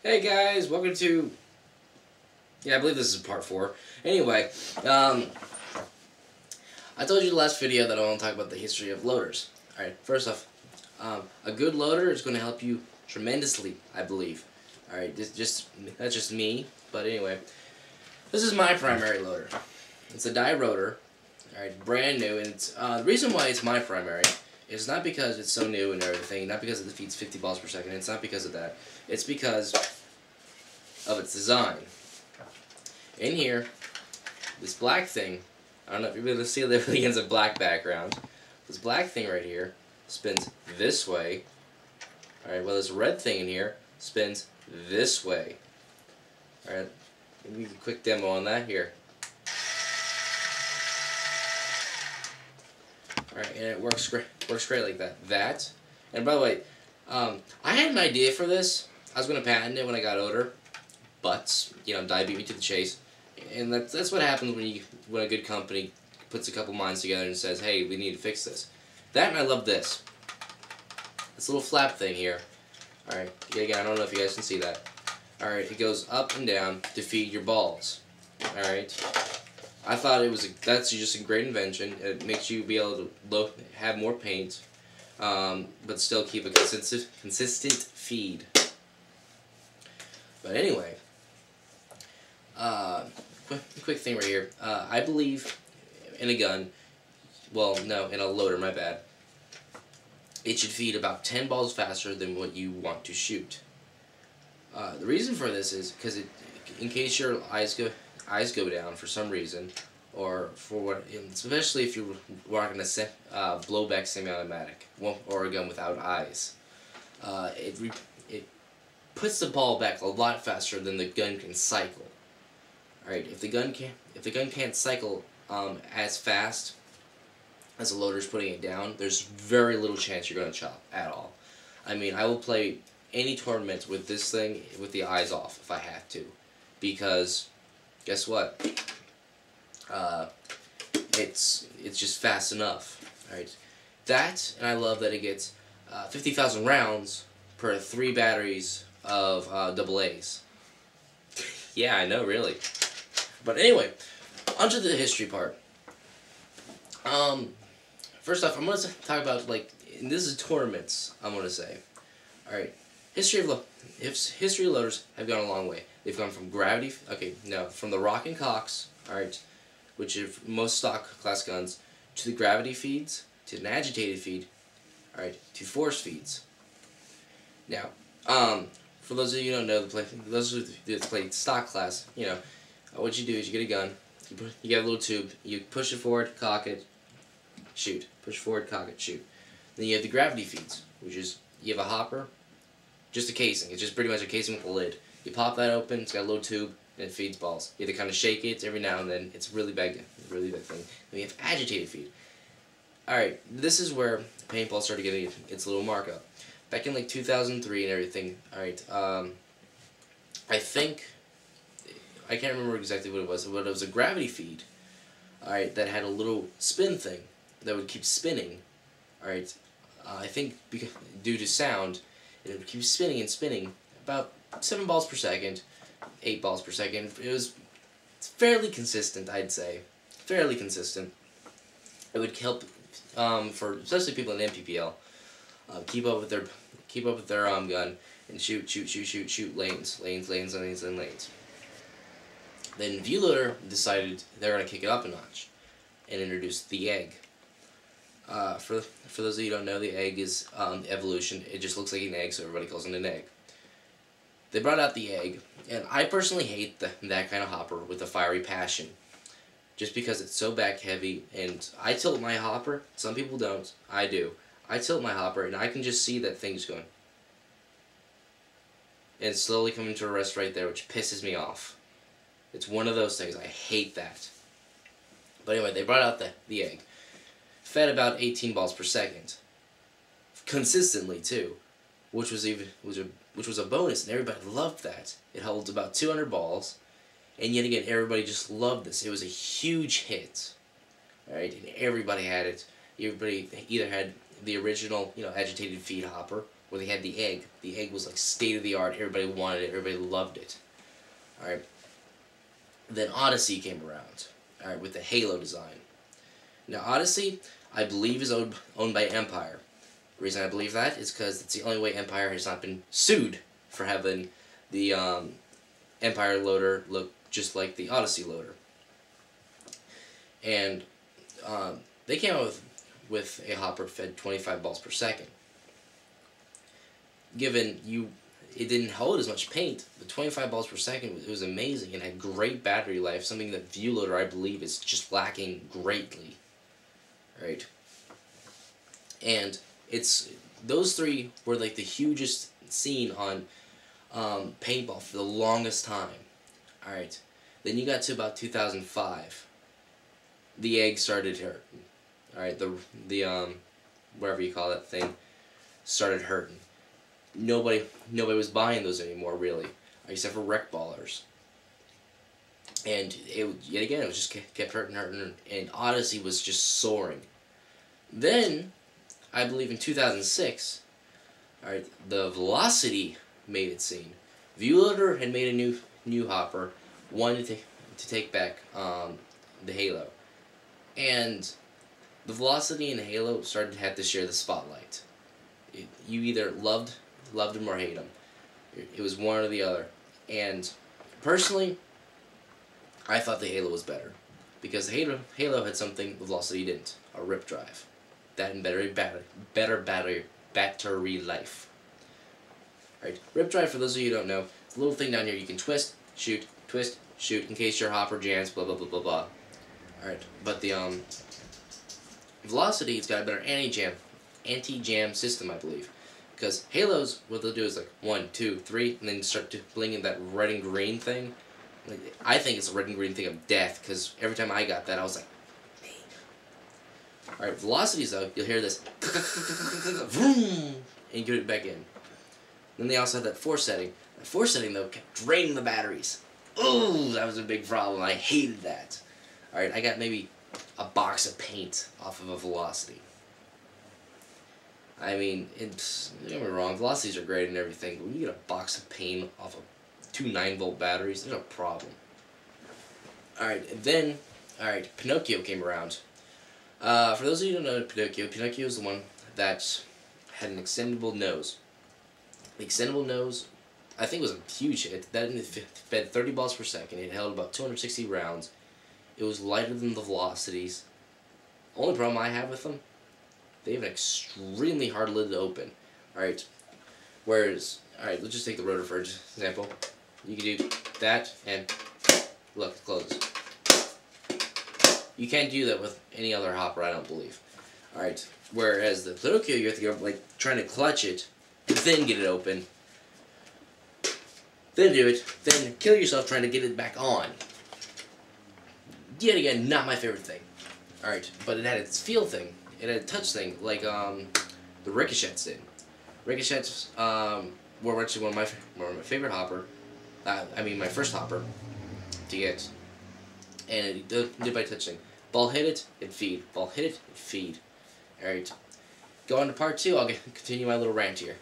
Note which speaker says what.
Speaker 1: Hey guys, welcome to... Yeah, I believe this is part 4. Anyway, I told you the last video that I want to talk about the history of loaders. Alright, first off, a good loader is going to help you tremendously, I believe. Alright, that's just me, but anyway. This is my primary loader. It's a die rotor, alright, brand new, and it's, the reason why it's my primary is not because it's so new and everything, not because it defeats 50 balls per second, it's not because of that. It's because of its design. In here, this black thing, I don't know if you're able to see it against a black background, this black thing right here spins this way, alright, well this red thing in here spins this way. Alright, let me give you a quick demo on that here. Alright, and it works great like that. And by the way, I had an idea for this. I was going to patent it when I got older, but, you know, die beat me to the chase. And that's what happens when a good company puts a couple minds together and says, hey, we need to fix this. That, and I love this. This little flap thing here. Alright, again, I don't know if you guys can see that. Alright, it goes up and down to feed your balls. Alright. I thought that's just a great invention. It makes you be able to have more paint, but still keep a consistent feed. But anyway, quick thing right here. I believe in a gun, well, no, in a loader, my bad. It should feed about 10 balls faster than what you want to shoot. The reason for this is because in case your eyes go down for some reason, or for what, especially if you're rocking a blowback semi-automatic or a gun without eyes, it puts the ball back a lot faster than the gun can cycle. All right, if the gun can't cycle as fast as the loader's putting it down, there's very little chance you're going to chop at all. I mean, I will play any tournament with this thing with the eyes off if I have to, because guess what? It's just fast enough. All right, that, and I love that it gets 50,000 rounds per 3 batteries of AA's. Yeah, I know, really. But anyway, onto the history part. First off, I'm going to talk about, like, and this is tournaments, I'm going to say. Alright, history of loaders have gone a long way. They've gone from from the rock and cocks, alright, which are most stock class guns, to the gravity feeds, to an agitated feed, alright, to force feeds. Now, for those of you who don't know, those who play stock class, you know, what you do is you get a gun, you get a little tube, you push it forward, cock it, shoot. Push forward, cock it, shoot. Then you have the gravity feeds, which is, you have a hopper, just a casing. It's just pretty much a casing with a lid. You pop that open, it's got a little tube, and it feeds balls. You have to kind of shake it every now and then. It's a really big thing. Then you have agitated feed. Alright, this is where paintball started getting its little markup. Back in like 2003 and everything, alright, I think, I can't remember exactly what it was, but it was a gravity feed, alright, that had a little spin thing that would keep spinning, alright. I think due to sound, it would keep spinning and spinning about 7 balls per second, 8 balls per second. It's fairly consistent, I'd say. Fairly consistent. It would help for especially people in MPPL keep up with their gun and shoot lanes. Then Viewloader decided they're gonna kick it up a notch and introduce the egg. For those of you who don't know, the egg is evolution. It just looks like an egg, so everybody calls it an egg. They brought out the egg, and I personally hate that kind of hopper with a fiery passion, just because it's so back heavy. And I tilt my hopper. Some people don't. I do. I tilt my hopper, and I can just see that thing's going, and slowly coming to a rest right there, which pisses me off. It's one of those things. I hate that. But anyway, they brought out the egg. Fed about 18 balls per second, consistently too, which was a bonus, and everybody loved that. It holds about 200 balls, and yet again, everybody just loved this. It was a huge hit, alright, and everybody had it. Everybody either had the original, you know, agitated feed hopper, where they had the egg. The egg was like state of the art. Everybody wanted it. Everybody loved it. All right. Then Odyssey came around. All right, with the Halo design. Now Odyssey, I believe, is owned by Empire. The reason I believe that is because it's the only way Empire has not been sued for having the Empire loader look just like the Odyssey loader. And they came out with a hopper fed 25 balls per second. Given it didn't hold as much paint, but 25 balls per second, it was amazing and had great battery life, something that View Loader, I believe, is just lacking greatly. Right? And those three were like the hugest seen on paintball for the longest time. Alright. Then you got to about 2005. The egg started hurting. Alright, the whatever you call that thing started hurting. Nobody was buying those anymore, really, except for rec ballers. And yet again, it was just kept hurting, and Odyssey was just soaring. Then, I believe in 2006, alright, the Velocity made its scene. Viewloader had made a new hopper, wanted to take back the Halo. And the Velocity and the Halo started to have to share the spotlight. You either loved him or hate him. It was one or the other. And personally, I thought the Halo was better, because the Halo had something the Velocity didn't: a rip drive. That and better battery life. Right, rip drive, for those of you who don't know, it's a little thing down here you can twist, shoot, in case your hopper jams, blah blah blah blah blah. Alright, but the Velocity, it's got a better anti-jam system, I believe. Because Halos, what they'll do is like 1, 2, 3, and then start to bling in that red and green thing. Like, I think it's a red and green thing of death, because every time I got that, I was like, alright, Velocities though, you'll hear this, vroom, and you get it back in. Then they also had that force setting. That force setting though kept draining the batteries. Ooh, that was a big problem. I hated that. Alright, I got maybe a box of paint off of a Velocity. I mean, don't get me wrong, Velocities are great and everything, but when you get a box of paint off of 2 9-volt batteries, there's a problem. Alright, then, Pinocchio came around. For those of you who don't know Pinocchio is the one that had an extendable nose. The extendable nose, I think, was a huge hit. That fed 30 balls per second. It held about 260 rounds. It was lighter than the Velocities. Only problem I have with them, they have an extremely hard lid to open. Alright, let's just take the rotor for example. You can do that, and look, it closes. You can't do that with any other hopper, I don't believe. Alright, whereas the Pinocchio, you have to go, like, trying to clutch it, then get it open, then do it, then kill yourself trying to get it back on. Yet again, not my favorite thing. Alright, but it had its feel thing. It had a touch thing, like the Ricochets did. Ricochets were actually one of my favorite hopper. My first hopper to get. And it did by touch thing. Ball hit it, it'd feed. Ball hit it, it'd feed. Alright. Go on to part 2, I'll continue my little rant here.